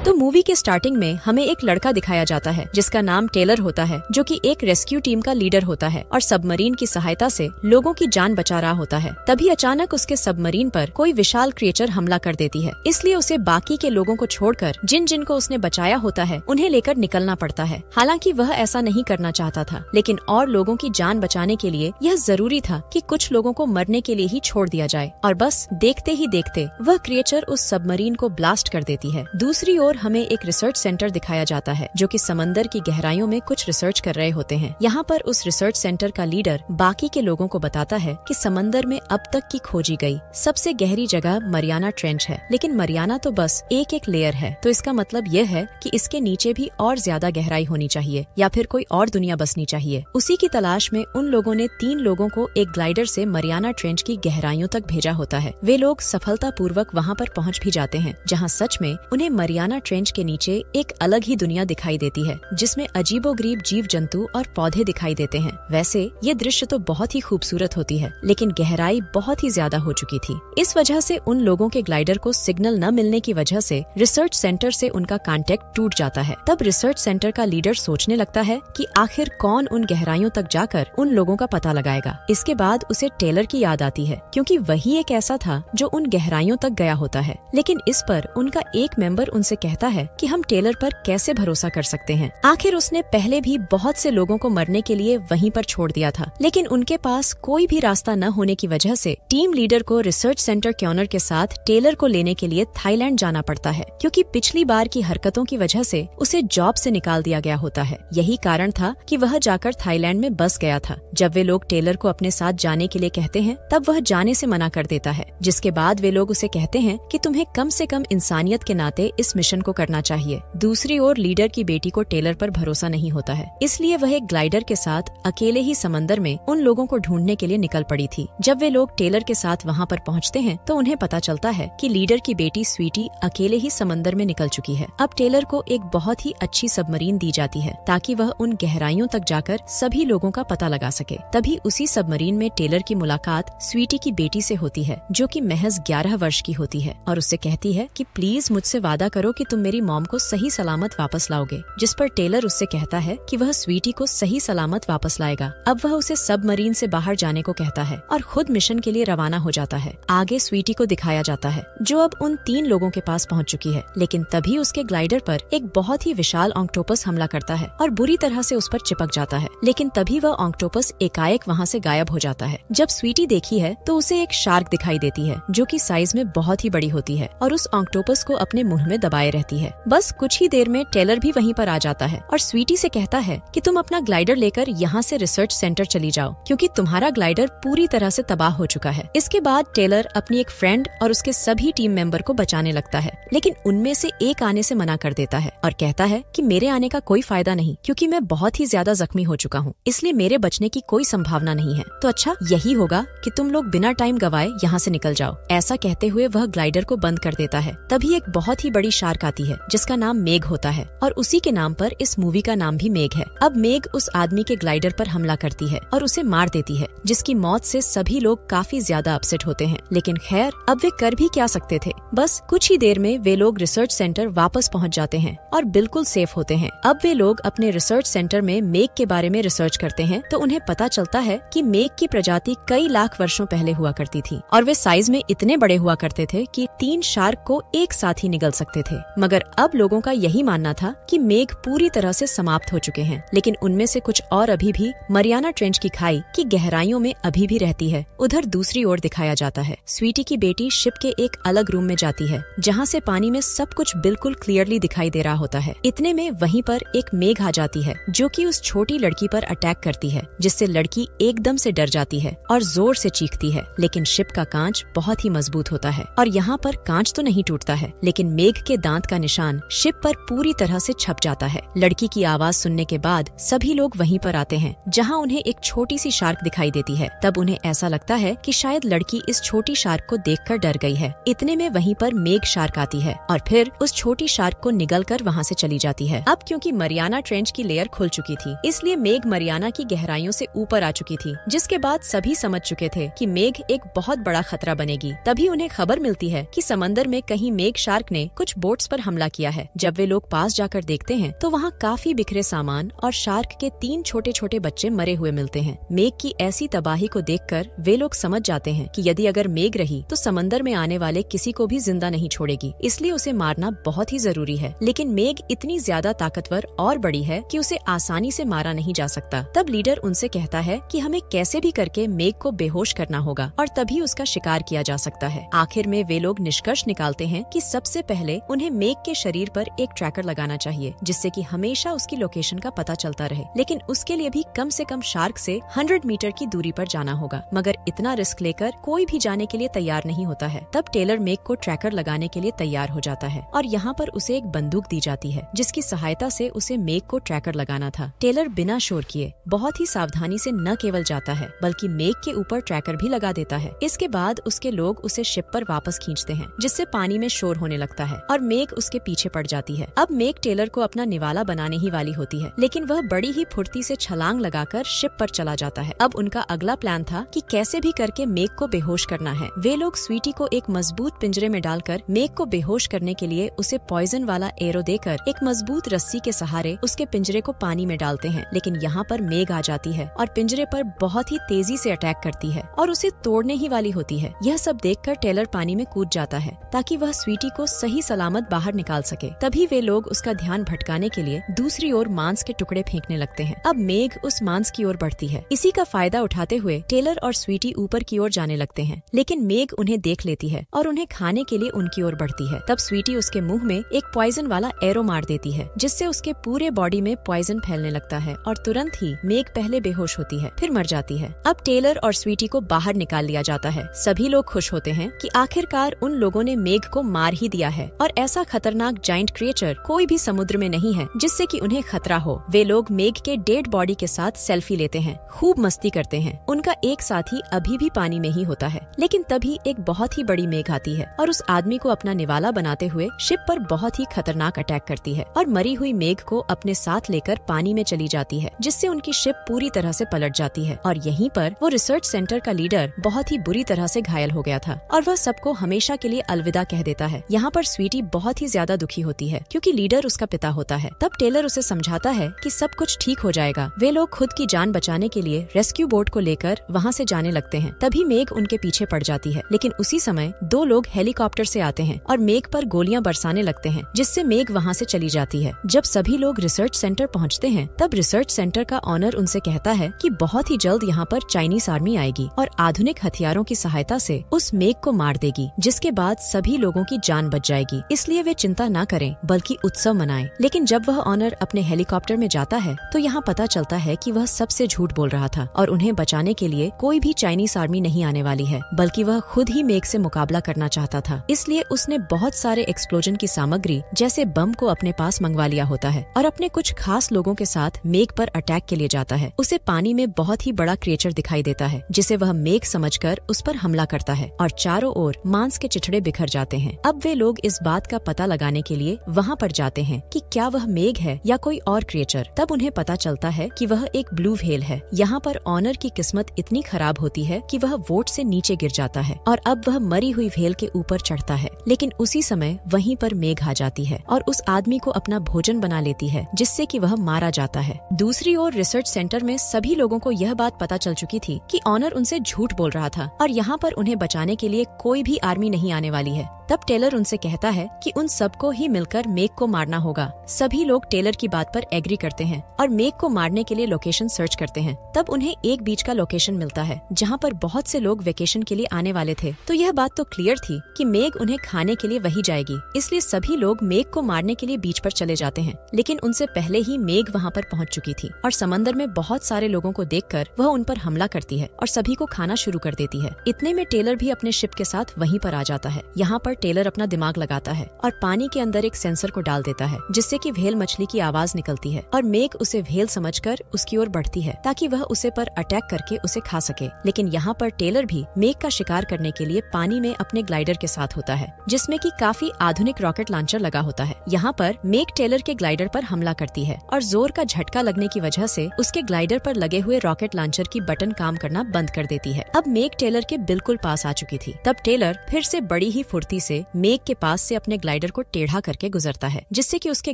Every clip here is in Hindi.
तो मूवी के स्टार्टिंग में हमें एक लड़का दिखाया जाता है जिसका नाम टेलर होता है, जो कि एक रेस्क्यू टीम का लीडर होता है और सबमरीन की सहायता से लोगों की जान बचा रहा होता है। तभी अचानक उसके सबमरीन पर कोई विशाल क्रिएचर हमला कर देती है, इसलिए उसे बाकी के लोगों को छोड़कर जिन जिन को उसने बचाया होता है उन्हें लेकर निकलना पड़ता है। हालांकि वह ऐसा नहीं करना चाहता था, लेकिन और लोगों की जान बचाने के लिए यह जरूरी था कि कुछ लोगों को मरने के लिए ही छोड़ दिया जाए। और बस देखते ही देखते वह क्रिएचर उस सबमरीन को ब्लास्ट कर देती है। दूसरी ओर हमें एक रिसर्च सेंटर दिखाया जाता है जो कि समंदर की गहराइयों में कुछ रिसर्च कर रहे होते हैं। यहाँ पर उस रिसर्च सेंटर का लीडर बाकी के लोगों को बताता है कि समंदर में अब तक की खोजी गई सबसे गहरी जगह मरियाना ट्रेंच है, लेकिन मरियाना तो बस एक एक लेयर है, तो इसका मतलब यह है कि इसके नीचे भी और ज्यादा गहराई होनी चाहिए या फिर कोई और दुनिया बसनी चाहिए। उसी की तलाश में उन लोगों ने 3 लोगों को एक ग्लाइडर से मरियाना ट्रेंच की गहराइयों तक भेजा होता है। वे लोग सफलतापूर्वक वहाँ पर पहुँच भी जाते हैं, जहाँ सच में उन्हें मरियाना ट्रेंच के नीचे एक अलग ही दुनिया दिखाई देती है, जिसमें अजीबोगरीब जीव जंतु और पौधे दिखाई देते हैं। वैसे ये दृश्य तो बहुत ही खूबसूरत होती है, लेकिन गहराई बहुत ही ज्यादा हो चुकी थी। इस वजह से उन लोगों के ग्लाइडर को सिग्नल न मिलने की वजह से रिसर्च सेंटर से उनका कांटेक्ट टूट जाता है। तब रिसर्च सेंटर का लीडर सोचने लगता है कि आखिर कौन उन गहराइयों तक जाकर उन लोगों का पता लगाएगा। इसके बाद उसे टेलर की याद आती है, क्योंकि वही एक ऐसा था जो उन गहराइयों तक गया होता है। लेकिन इस पर उनका एक मेंबर उनसे कहता है कि हम टेलर पर कैसे भरोसा कर सकते हैं। आखिर उसने पहले भी बहुत से लोगों को मरने के लिए वहीं पर छोड़ दिया था, लेकिन उनके पास कोई भी रास्ता न होने की वजह से टीम लीडर को रिसर्च सेंटर के ऑनर के साथ टेलर को लेने के लिए थाईलैंड जाना पड़ता है, क्योंकि पिछली बार की हरकतों की वजह से उसे जॉब से निकाल दिया गया होता है। यही कारण था कि वह जाकर थाईलैंड में बस गया था। जब वे लोग टेलर को अपने साथ जाने के लिए कहते हैं, तब वह जाने से मना कर देता है, जिसके बाद वे लोग उसे कहते हैं कि तुम्हें कम से कम इंसानियत के नाते इस मिशन को करना चाहिए। दूसरी ओर लीडर की बेटी को टेलर पर भरोसा नहीं होता है, इसलिए वह एक ग्लाइडर के साथ अकेले ही समंदर में उन लोगों को ढूंढने के लिए निकल पड़ी थी। जब वे लोग टेलर के साथ वहाँ पर पहुँचते हैं तो उन्हें पता चलता है कि लीडर की बेटी स्वीटी अकेले ही समंदर में निकल चुकी है। अब टेलर को एक बहुत ही अच्छी सबमरीन दी जाती है ताकि वह उन गहराइयों तक जाकर सभी लोगों का पता लगा सके। तभी उसी सबमरीन में टेलर की मुलाकात स्वीटी की बेटी से होती है, जो कि महज 11 वर्ष की होती है, और उससे कहती है कि प्लीज मुझसे वादा करो कि तुम मेरी मॉम को सही सलामत वापस लाओगे। जिस पर टेलर उससे कहता है कि वह स्वीटी को सही सलामत वापस लाएगा। अब वह उसे सबमरीन से बाहर जाने को कहता है और खुद मिशन के लिए रवाना हो जाता है। आगे स्वीटी को दिखाया जाता है, जो अब उन 3 लोगों के पास पहुंच चुकी है, लेकिन तभी उसके ग्लाइडर पर एक बहुत ही विशाल ऑक्टोपस हमला करता है और बुरी तरह से उस पर चिपक जाता है। लेकिन तभी वह ऑक्टोपस एकाएक वहाँ से गायब हो जाता है। जब स्वीटी देखी है तो उसे एक शार्क दिखाई देती है, जो कि साइज में बहुत ही बड़ी होती है और उस ऑक्टोपस को अपने मुंह में दबाए रहती है। बस कुछ ही देर में टेलर भी वहीं पर आ जाता है और स्वीटी से कहता है कि तुम अपना ग्लाइडर लेकर यहाँ से रिसर्च सेंटर चली जाओ, क्योंकि तुम्हारा ग्लाइडर पूरी तरह से तबाह हो चुका है। इसके बाद टेलर अपनी एक फ्रेंड और उसके सभी टीम मेंबर को बचाने लगता है, लेकिन उनमें से एक आने से मना कर देता है और कहता है कि मेरे आने का कोई फायदा नहीं, क्योंकि मैं बहुत ही ज्यादा जख्मी हो चुका हूँ, इसलिए मेरे बचने की कोई संभावना नहीं है। तो अच्छा यही होगा कि तुम लोग बिना टाइम गवाए यहाँ से निकल जाओ। ऐसा कहते हुए वह ग्लाइडर को बंद कर देता है। तभी एक बहुत ही बड़ी शार्क आती है जिसका नाम मेघ होता है और उसी के नाम पर इस मूवी का नाम भी मेघ है। अब मेघ उस आदमी के ग्लाइडर पर हमला करती है और उसे मार देती है, जिसकी मौत से सभी लोग काफी ज्यादा अपसेट होते हैं। लेकिन खैर अब वे कर भी क्या सकते थे। बस कुछ ही देर में वे लोग रिसर्च सेंटर वापस पहुंच जाते हैं और बिल्कुल सेफ होते हैं। अब वे लोग अपने रिसर्च सेंटर में मेघ के बारे में रिसर्च करते हैं तो उन्हें पता चलता है कि मेघ की प्रजाति कई लाख वर्षों पहले हुआ करती थी और वे साइज में इतने बड़े हुआ करते थे कि 3 शार्क को एक साथ ही निगल सकते थे। मगर अब लोगों का यही मानना था कि मेघ पूरी तरह से समाप्त हो चुके हैं, लेकिन उनमें से कुछ और अभी भी मरियाना ट्रेंच की खाई की गहराइयों में अभी भी रहती है। उधर दूसरी ओर दिखाया जाता है स्वीटी की बेटी शिप के एक अलग रूम में जाती है, जहाँ से पानी में सब कुछ बिल्कुल क्लियरली दिखाई दे रहा होता है। इतने में वहीं पर एक मेघ आ जाती है, जो कि उस छोटी लड़की पर अटैक करती है, जिससे लड़की एकदम से डर जाती है और जोर से चीखती है। लेकिन शिप का कांच बहुत ही मजबूत होता है और यहाँ पर कांच तो नहीं टूटता है, लेकिन मेघ के दांत का निशान शिप पर पूरी तरह से छप जाता है। लड़की की आवाज सुनने के बाद सभी लोग वहीं पर आते हैं, जहाँ उन्हें एक छोटी सी शार्क दिखाई देती है। तब उन्हें ऐसा लगता है कि शायद लड़की इस छोटी शार्क को देखकर डर गई है। इतने में वहीं पर मेघ शार्क आती है और फिर उस छोटी शार्क को निगलकर वहाँ से चली जाती है। अब क्योंकि मरियाना ट्रेंच की लेयर खुल चुकी थी, इसलिए मेघ मरियाना की गहराइयों से ऊपर आ चुकी थी, जिसके बाद सभी समझ चुके थे कि मेघ एक बहुत बड़ा खतरा बनेगी। तभी उन्हें खबर मिलती है कि समंदर में कहीं मेघ शार्क ने कुछ बोट्स पर हमला किया है। जब वे लोग पास जाकर देखते हैं तो वहाँ काफी बिखरे सामान और शार्क के 3 छोटे छोटे बच्चे मरे हुए मिलते हैं। मेघ की ऐसी तबाही को देखकर वे लोग समझ जाते हैं कि यदि अगर मेघ रही तो समंदर में आने वाले किसी को भी जिंदा नहीं छोड़ेगी, इसलिए उसे मारना बहुत ही जरूरी है। लेकिन मेघ इतनी ज्यादा ताकतवर और बड़ी है कि उसे आसानी से मारा नहीं जा सकता। तब लीडर उनसे कहता है कि हमें कैसे भी करके मेघ को बेहोश करना होगा और तभी उसका शिकार किया जा सकता है। आखिर में वे लोग निष्कर्ष निकालते हैं कि सबसे पहले उन्हें मेघ के शरीर पर एक ट्रैकर लगाना चाहिए, जिससे कि हमेशा उसकी लोकेशन का पता चलता रहे। लेकिन उसके लिए भी कम से कम शार्क से 100 मीटर की दूरी पर जाना होगा। मगर इतना रिस्क लेकर कोई भी जाने के लिए तैयार नहीं होता है। तब टेलर मेघ को ट्रैकर लगाने के लिए तैयार हो जाता है और यहाँ पर उसे एक बंदूक दी जाती है, जिसकी सहायता से उसे मेघ को ट्रैकर लगाना था। टेलर बिना शोर किए बहुत ही सावधानी से न केवल जाता है बल्कि मेघ के ऊपर ट्रैकर भी लगा देता है। इसके बाद उसके लोग उसे शिप पर वापस खींचते हैं, जिससे पानी में शोर होने लगता है और मेघ उसके पीछे पड़ जाती है। अब मेघ टेलर को अपना निवाला बनाने ही वाली होती है, लेकिन वह बड़ी ही फुर्ती से छलांग लगाकर शिप पर चला जाता है। अब उनका अगला प्लान था कि कैसे भी करके मेघ को बेहोश करना है। वे लोग स्वीटी को एक मजबूत पिंजरे में डालकर मेघ को बेहोश करने के लिए उसे पॉइजन वाला एरो देकर एक मजबूत रस्सी के सहारे उसके पिंजरे को पानी में डालते हैं। लेकिन यहाँ पर मेघ आ जाती है और पिंजरे पर बहुत ही तेजी से अटैक करती है और उसे तोड़ने ही वाली होती है। यह सब देखकर टेलर पानी में कूद जाता है ताकि वह स्वीटी को सही सलामत बाहर निकाल सके। तभी वे लोग उसका ध्यान भटकाने के लिए दूसरी ओर मांस के टुकड़े फेंकने लगते हैं। अब मेघ उस मांस की ओर बढ़ती है। इसी का फायदा उठाते हुए टेलर और स्वीटी ऊपर की ओर जाने लगते हैं, लेकिन मेघ उन्हें देख लेती है और उन्हें खाने के लिए उनकी ओर बढ़ती है। तब स्वीटी उसके मुंह में एक पॉइजन वाला एरो मार देती है, जिससे उसके पूरे बॉडी में पॉइजन फैलने लगता है और तुरंत ही मेघ पहले बेहोश होती है, फिर मर जाती है। अब टेलर और स्वीटी को बाहर निकाल लिया जाता है। सभी लोग खुश होते हैं कि आखिरकार उन लोगों ने मेघ को मार ही दिया है और ऐसा खतरनाक जाइंट क्रिएचर कोई भी समुद्र में नहीं है जिससे कि उन्हें खतरा हो। वे लोग मेघ के डेड बॉडी के साथ सेल्फी लेते हैं, खूब मस्ती करते हैं। उनका एक साथी अभी भी पानी में ही होता है, लेकिन तभी एक बहुत ही बड़ी मेघ आती है और उस आदमी को अपना निवाला बनाते हुए शिप पर बहुत ही खतरनाक अटैक करती है और मरी हुई मेघ को अपने साथ लेकर पानी में चली जाती है, जिससे उनकी शिप पूरी तरह से पलट जाती है। और यहीं पर वो रिसर्च सेंटर का लीडर बहुत ही बुरी तरह से घायल हो गया था और वह सबको हमेशा के लिए अलविदा कह देता है। यहाँ पर स्वीटी बहुत ही ज्यादा दुखी होती है क्योंकि लीडर उसका पिता होता है। तब टेलर उसे समझाता है कि सब कुछ ठीक हो जाएगा। वे लोग खुद की जान बचाने के लिए रेस्क्यू बोट को लेकर वहाँ से जाने लगते हैं। तभी मेघ उनके पीछे पड़ जाती है, लेकिन उसी समय 2 लोग हेलीकॉप्टर से आते हैं और मेघ पर गोलियां बरसाने लगते हैं, जिससे मेघ वहाँ से चली जाती है। जब सभी लोग रिसर्च सेंटर पहुँचते हैं तब रिसर्च सेंटर का ऑनर उनसे कहता है कि बहुत ही जल्द यहाँ पर चाइनीज आर्मी आएगी और आधुनिक हथियारों की सहायता से उस मेघ को मार देगी, जिसके बाद सभी लोगों की जान बच जाएगी। इसलिए वे चिंता न करें बल्कि उत्सव मनाएं। लेकिन जब वह ऑनर अपने हेलीकॉप्टर में जाता है तो यहाँ पता चलता है कि वह सबसे झूठ बोल रहा था और उन्हें बचाने के लिए कोई भी चाइनीज आर्मी नहीं आने वाली है, बल्कि वह खुद ही मेघ से मुकाबला करना चाहता था। इसलिए उसने बहुत सारे एक्सप्लोजन की सामग्री जैसे बम को अपने पास मंगवा लिया होता है और अपने कुछ खास लोगों के साथ मेघ पर अटैक के लिए जाता है। उसे पानी में बहुत ही बड़ा क्रिएचर दिखाई देता है, जिसे वह मेघ समझकर उस पर हमला करता है और चारों ओर मांस के चिथड़े बिखर जाते हैं। अब वे लोग इस बात का पता लगाने के लिए वहाँ पर जाते हैं कि क्या वह मेघ है या कोई और क्रिएचर। तब उन्हें पता चलता है कि वह एक ब्लू व्हेल है। यहाँ पर ऑनर की किस्मत इतनी खराब होती है कि वह वोट से नीचे गिर जाता है और अब वह मरी हुई व्हेल के ऊपर चढ़ता है। लेकिन उसी समय वहीं पर मेघ आ जाती है और उस आदमी को अपना भोजन बना लेती है, जिससे कि वह मारा जाता है। दूसरी ओर रिसर्च सेंटर में सभी लोगों को यह बात पता चल चुकी थी कि ऑनर उनसे झूठ बोल रहा था और यहाँ पर उन्हें बचाने के लिए कोई भी आर्मी नहीं आने वाली है। तब टेलर उनसे कहता है कि उन सबको ही मिलकर मेघ को मारना होगा। सभी लोग टेलर की बात पर एग्री करते हैं और मेघ को मारने के लिए लोकेशन सर्च करते हैं। तब उन्हें एक बीच का लोकेशन मिलता है जहाँ पर बहुत से लोग वेकेशन के लिए आने वाले थे। तो यह बात तो क्लियर थी कि मेघ उन्हें खाने के लिए वही जाएगी, इसलिए सभी लोग मेघ को मारने के लिए बीच पर चले जाते हैं। लेकिन उनसे पहले ही मेघ वहाँ पर पहुँच चुकी थी और समंदर में बहुत सारे लोगों को देखकर वह उन पर हमला करती है और सभी को खाना शुरू कर देती है। इतने में टेलर भी अपने शिप के साथ वहीं पर आ जाता है। यहाँ पर टेलर अपना दिमाग लगाता है और पानी के अंदर एक सेंसर को डाल देता है, जिससे कि व्हेल मछली की आवाज निकलती है और मेघ उसे व्हेल समझकर उसकी ओर बढ़ती है ताकि वह उसे पर अटैक करके उसे खा सके। लेकिन यहाँ पर टेलर भी मेघ का शिकार करने के लिए पानी में अपने ग्लाइडर के साथ होता है, जिसमें कि काफी आधुनिक रॉकेट लॉन्चर लगा होता है। यहाँ पर मेघ टेलर के ग्लाइडर पर हमला करती है और जोर का झटका लगने की वजह से उसके ग्लाइडर पर लगे हुए रॉकेट लॉन्चर की बटन काम करना बंद कर देती है। अब मेघ टेलर के बिल्कुल पास आ चुकी थी। तब टेलर फिर से बड़ी ही फुर्ती से से मेग के पास से अपने ग्लाइडर को टेढ़ा करके गुजरता है, जिससे कि उसके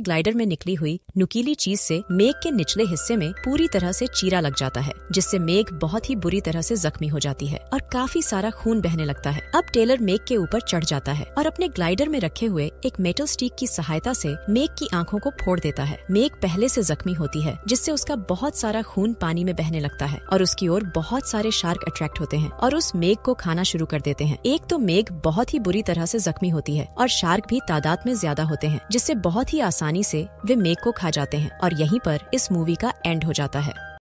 ग्लाइडर में निकली हुई नुकीली चीज से मेग के निचले हिस्से में पूरी तरह से चीरा लग जाता है, जिससे मेग बहुत ही बुरी तरह से जख्मी हो जाती है और काफी सारा खून बहने लगता है। अब टेलर मेग के ऊपर चढ़ जाता है और अपने ग्लाइडर में रखे हुए एक मेटल स्टिक की सहायता से मेग की आंखों को फोड़ देता है। मेग पहले से जख्मी होती है, जिससे उसका बहुत सारा खून पानी में बहने लगता है और उसकी ओर बहुत सारे शार्क अट्रैक्ट होते हैं और उस मेग को खाना शुरू कर देते हैं। एक तो मेग बहुत ही बुरी तरह से जख्मी होती है और शार्क भी तादाद में ज्यादा होते हैं, जिससे बहुत ही आसानी से वे मेग को खा जाते हैं और यहीं पर इस मूवी का एंड हो जाता है।